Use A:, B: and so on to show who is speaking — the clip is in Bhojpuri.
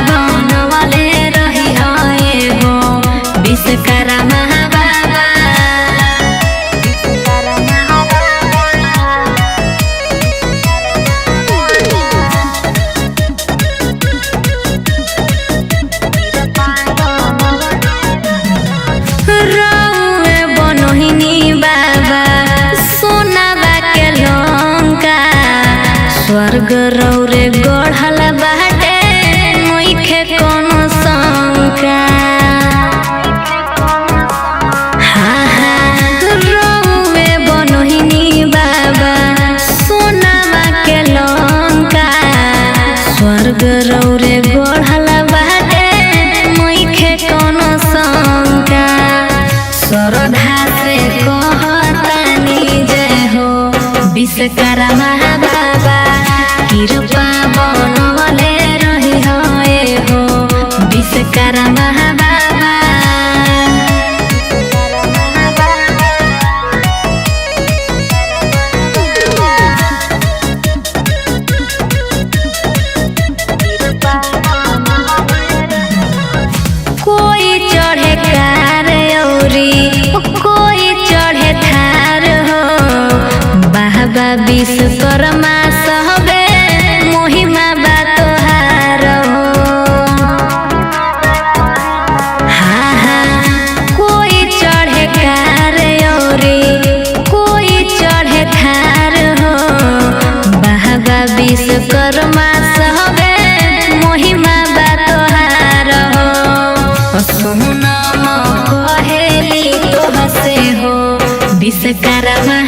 A: बनवले रही हो विश्वकर्मा बाबा। रउए बनहिनी बाबा सोनावा के लंका, स्वर्ग रौरे गढ़ल बाटे नइखे कोनो शंका। हाँ हाँ रउए बनहिनी बाबा सोनावा के लंका, स्वर्ग रौरे गढ़ल बाटे नइखे कोनो शंका। श्रद्धा से कहतानी जय हो विश्वकर्मा बाबा, कृपा बनवले रही हो विश्वकर्मा बाबा। कोई चढ़े कार औरी कोई चढ़े थार हो, बाबा विश्वकर्मा सहबे महिमा बा तोहार हो। हाँ हाँ कोई चढ़े कार औरी कोई चढ़े थार हो, बाबा विश्वकर्मा सहबे महिमा बा तोहार हो। सोनम कहेली तोहसे हो विश्वकर्मा